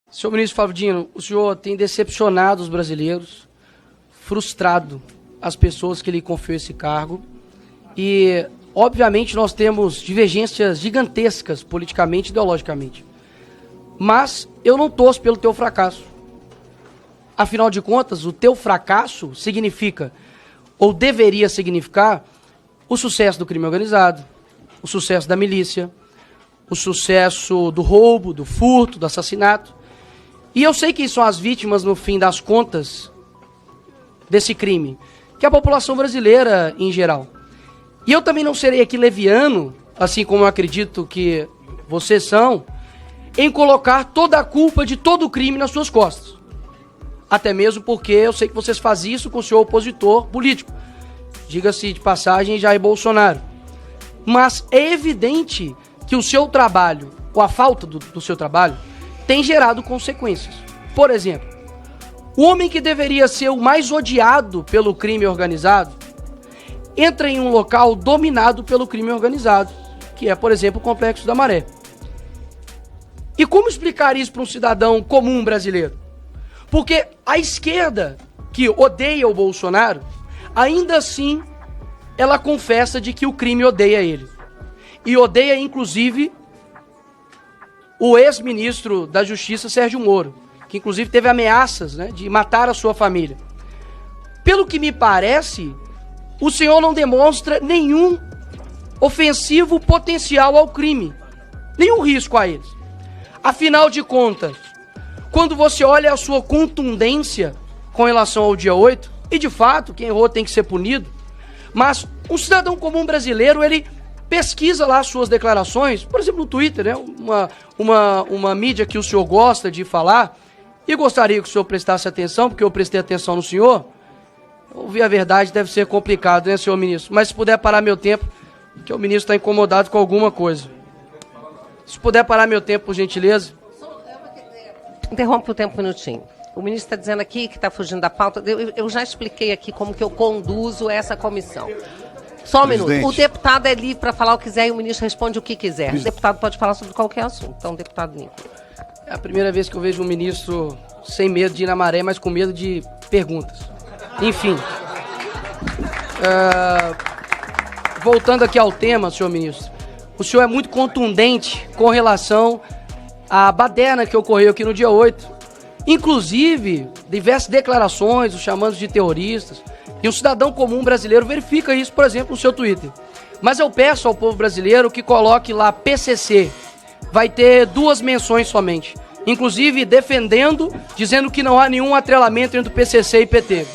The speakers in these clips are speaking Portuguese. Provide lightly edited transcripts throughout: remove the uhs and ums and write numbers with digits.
Senhor ministro Flávio Dino, o senhor tem decepcionado os brasileiros, frustrado as pessoas que lhe confiou esse cargo e, obviamente, nós temos divergências gigantescas politicamente e ideologicamente. Mas eu não torço pelo teu fracasso. Afinal de contas, o teu fracasso significa, ou deveria significar, o sucesso do crime organizado, o sucesso da milícia, o sucesso do roubo, do furto, do assassinato. E eu sei que são as vítimas, no fim das contas, desse crime, que é a população brasileira em geral. E eu também não serei aqui leviano, assim como eu acredito que vocês são, em colocar toda a culpa de todo o crime nas suas costas. Até mesmo porque eu sei que vocês fazem isso com o seu opositor político. Diga-se de passagem, Jair Bolsonaro. Mas é evidente que o seu trabalho, ou a falta do seu trabalho, tem gerado consequências. Por exemplo, o homem que deveria ser o mais odiado pelo crime organizado entra em um local dominado pelo crime organizado, que é, por exemplo, o Complexo da Maré. E como explicar isso para um cidadão comum brasileiro? Porque a esquerda, que odeia o Bolsonaro, ainda assim, ela confessa de que o crime odeia ele. E odeia, inclusive, o ex-ministro da Justiça, Sérgio Moro, que inclusive teve ameaças, né, de matar a sua família. Pelo que me parece, o senhor não demonstra nenhum ofensivo potencial ao crime, nenhum risco a eles. Afinal de contas, quando você olha a sua contundência com relação ao dia 8, e de fato, quem errou tem que ser punido, mas um cidadão comum brasileiro, ele pesquisa lá as suas declarações, por exemplo, no Twitter, né? Uma mídia que o senhor gosta de falar, e gostaria que o senhor prestasse atenção, porque eu prestei atenção no senhor. Ouvir a verdade deve ser complicado, né, senhor ministro? Mas se puder parar meu tempo, que o ministro está incomodado com alguma coisa. Se puder parar meu tempo, por gentileza. Interrompe o tempo um minutinho. O ministro está dizendo aqui que está fugindo da pauta. Eu já expliquei aqui como que eu conduzo essa comissão. Só um minuto. O deputado é livre para falar o que quiser e o ministro responde o que quiser. O deputado pode falar sobre qualquer assunto. Então, deputado Nico. É a primeira vez que eu vejo um ministro sem medo de ir na maré, mas com medo de perguntas. Enfim. Voltando aqui ao tema, senhor ministro. O senhor é muito contundente com relação à baderna que ocorreu aqui no dia 8. Inclusive, diversas declarações, os chamando de terroristas. E um cidadão comum brasileiro verifica isso, por exemplo, no seu Twitter. Mas eu peço ao povo brasileiro que coloque lá PCC. Vai ter 2 menções somente. Inclusive defendendo, dizendo que não há nenhum atrelamento entre o PCC e PT.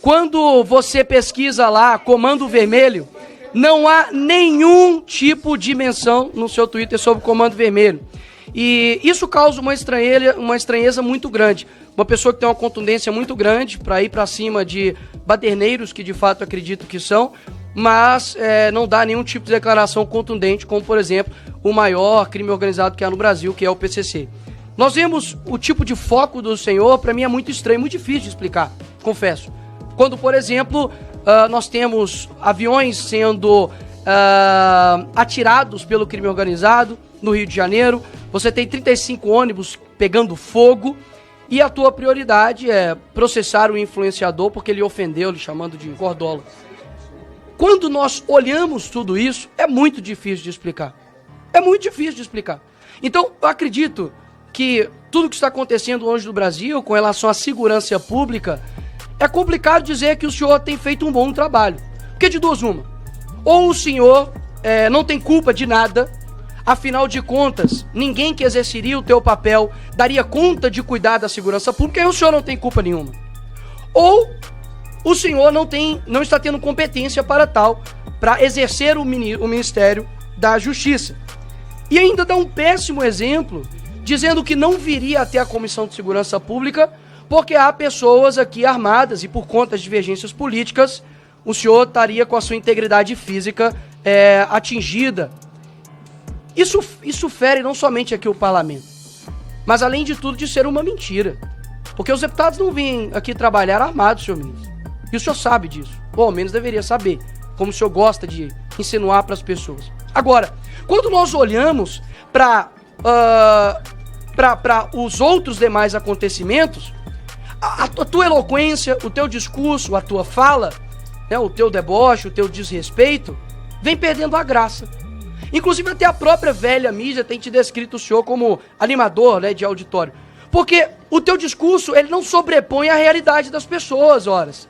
Quando você pesquisa lá Comando Vermelho, não há nenhum tipo de menção no seu Twitter sobre Comando Vermelho. E isso causa uma estranheza muito grande. Uma pessoa que tem uma contundência muito grande para ir para cima de baderneiros, que de fato acredito que são, mas não dá nenhum tipo de declaração contundente, como por exemplo o maior crime organizado que há no Brasil, que é o PCC. Nós vemos o tipo de foco do senhor, para mim é muito estranho, muito difícil de explicar, confesso. Quando, por exemplo, nós temos aviões sendo atirados pelo crime organizado no Rio de Janeiro, você tem 35 ônibus pegando fogo, e a tua prioridade é processar o influenciador porque ele ofendeu, lhe chamando de gordola. Quando nós olhamos tudo isso, é muito difícil de explicar. É muito difícil de explicar. Então, eu acredito que tudo que está acontecendo hoje no Brasil com relação à segurança pública, é complicado dizer que o senhor tem feito um bom trabalho. Porque de duas uma. Ou o senhor não tem culpa de nada, afinal de contas, ninguém que exerceria o teu papel daria conta de cuidar da segurança pública e o senhor não tem culpa nenhuma. Ou o senhor não está tendo competência para tal, para exercer o Ministério da Justiça. E ainda dá um péssimo exemplo, dizendo que não viria até a Comissão de Segurança Pública, porque há pessoas aqui armadas e por conta de divergências políticas, o senhor estaria com a sua integridade física atingida. Isso fere não somente aqui o parlamento, mas além de tudo de ser uma mentira. Porque os deputados não vêm aqui trabalhar armados, senhor ministro. E o senhor sabe disso, ou ao menos deveria saber, como o senhor gosta de insinuar para as pessoas. Agora, quando nós olhamos para os outros demais acontecimentos, a tua eloquência, o teu discurso, a tua fala, né, o teu deboche, o teu desrespeito, vem perdendo a graça. Inclusive até a própria velha mídia tem te descrito o senhor como animador, né, de auditório. Porque o teu discurso, ele não sobrepõe a realidade das pessoas, horas.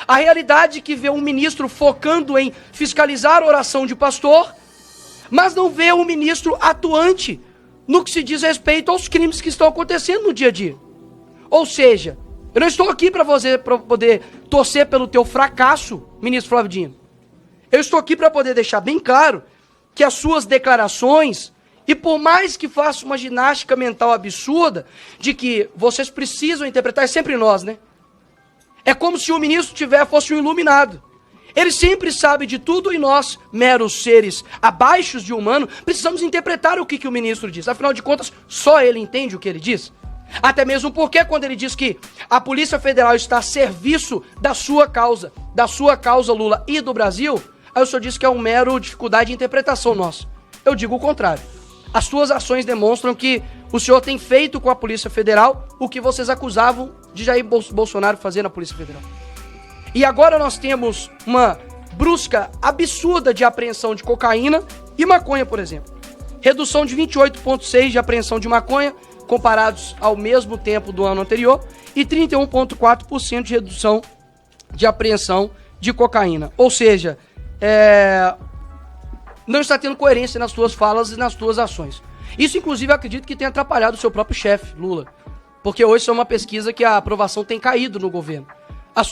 A realidade que vê um ministro focando em fiscalizar a oração de pastor, mas não vê um ministro atuante no que se diz respeito aos crimes que estão acontecendo no dia a dia. Ou seja, eu não estou aqui para poder torcer pelo teu fracasso, ministro Flávio Dino. Eu estou aqui para poder deixar bem claro que as suas declarações, e por mais que faça uma ginástica mental absurda, de que vocês precisam interpretar, é sempre nós, né? É como se o ministro fosse um iluminado. Ele sempre sabe de tudo e nós, meros seres abaixo de humano, precisamos interpretar o que o ministro diz. Afinal de contas, só ele entende o que ele diz. Até mesmo porque quando ele diz que a Polícia Federal está a serviço da sua causa, Lula, e do Brasil, aí o senhor diz que é um mero dificuldade de interpretação nossa. Eu digo o contrário. As suas ações demonstram que o senhor tem feito com a Polícia Federal o que vocês acusavam de Jair Bolsonaro fazer na Polícia Federal. E agora nós temos uma brusca absurda de apreensão de cocaína e maconha, por exemplo. Redução de 28,6% de apreensão de maconha, comparados ao mesmo tempo do ano anterior, e 31,4% de redução de apreensão de cocaína. Ou seja, não está tendo coerência nas tuas falas e nas tuas ações. Isso, inclusive, eu acredito que tem atrapalhado o seu próprio chefe, Lula. Porque hoje isso é uma pesquisa que a aprovação tem caído no governo.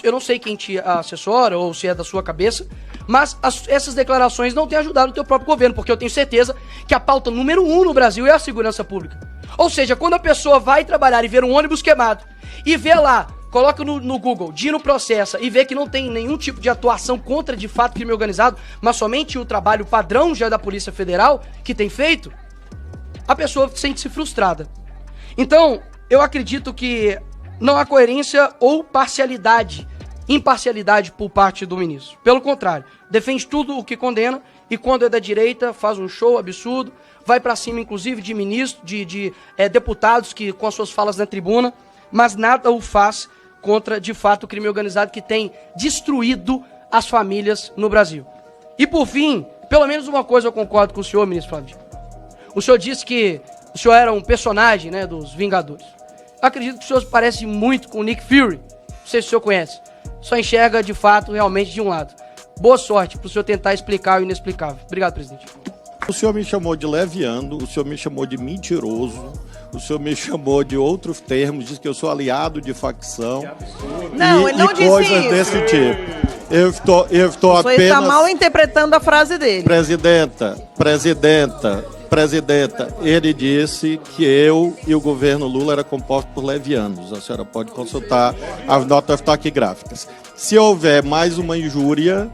Eu não sei quem te assessora ou se é da sua cabeça, mas essas declarações não têm ajudado o teu próprio governo, porque eu tenho certeza que a pauta número 1 no Brasil é a segurança pública. Ou seja, quando a pessoa vai trabalhar e ver um ônibus queimado e vê lá, coloca no Google, Dino processa, e vê que não tem nenhum tipo de atuação contra, de fato, crime organizado, mas somente o trabalho padrão já da Polícia Federal que tem feito, a pessoa sente-se frustrada. Então, eu acredito que não há coerência ou imparcialidade por parte do ministro. Pelo contrário, defende tudo o que condena e quando é da direita faz um show absurdo, vai pra cima inclusive de ministros, de deputados que com as suas falas na tribuna, mas nada o faz contra, de fato, o crime organizado que tem destruído as famílias no Brasil. E por fim, pelo menos uma coisa eu concordo com o senhor, ministro Flávio. O senhor disse que o senhor era um personagem, né, dos Vingadores. Acredito que o senhor parece muito com o Nick Fury. Não sei se o senhor conhece. Só enxerga, de fato, realmente de um lado. Boa sorte para o senhor tentar explicar o inexplicável. Obrigado, presidente. O senhor me chamou de leviano, o senhor me chamou de mentiroso, o senhor me chamou de outros termos, disse que eu sou aliado de facção. Não, ele não disse coisas isso. Desse tipo. Eu estou apenas... Você está mal interpretando a frase dele. Presidenta, ele disse que eu e o governo Lula era composto por levianos. A senhora pode consultar as notas taquigráficas. Se houver mais uma injúria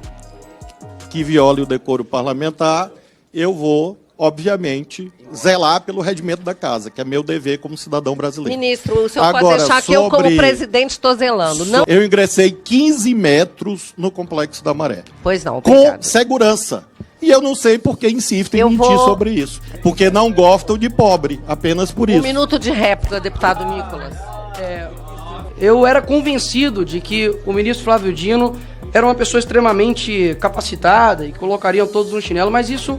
que viole o decoro parlamentar, eu vou, obviamente, zelar pelo regimento da casa, que é meu dever como cidadão brasileiro. Ministro, o senhor pode deixar que eu, como presidente, estou zelando. Não... Eu ingressei 15 metros no Complexo da Maré. Pois não, obrigado. Com segurança. E eu não sei por que insistem em mentir sobre isso. Porque não gostam de pobre, apenas por isso. Um minuto de réplica, deputado Nicolas. Eu era convencido de que o ministro Flávio Dino era uma pessoa extremamente capacitada e colocariam todos no chinelo, mas isso,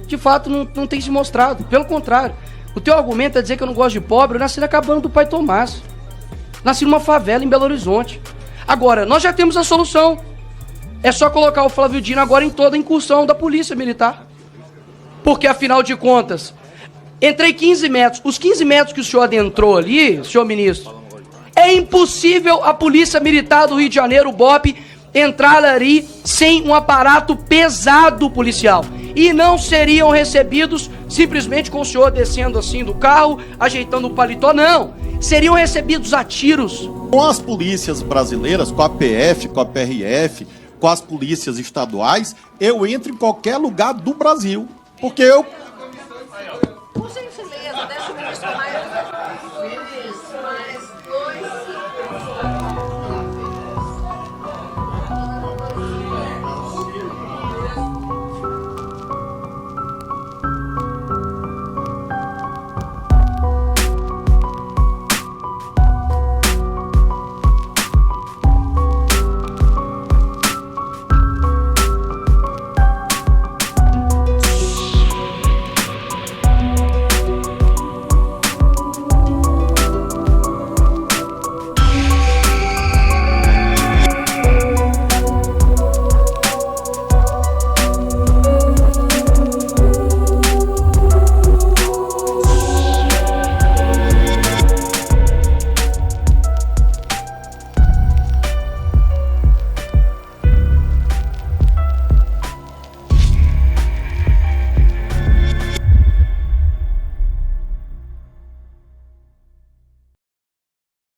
de fato, não tem se mostrado. Pelo contrário, o teu argumento é dizer que eu não gosto de pobre. Eu nasci na cabana do pai Tomás. Nasci numa favela em Belo Horizonte. Agora, nós já temos a solução. É só colocar o Flávio Dino agora em toda a incursão da polícia militar. Porque, afinal de contas, entrei 15 metros. Os 15 metros que o senhor adentrou ali, senhor ministro, é impossível a polícia militar do Rio de Janeiro, o BOP, entrar ali sem um aparato pesado policial. E não seriam recebidos simplesmente com o senhor descendo assim do carro, ajeitando o paletó, não. Seriam recebidos a tiros. Com as polícias brasileiras, com a PF, com a PRF, com as polícias estaduais, eu entro em qualquer lugar do Brasil. Porque sou mais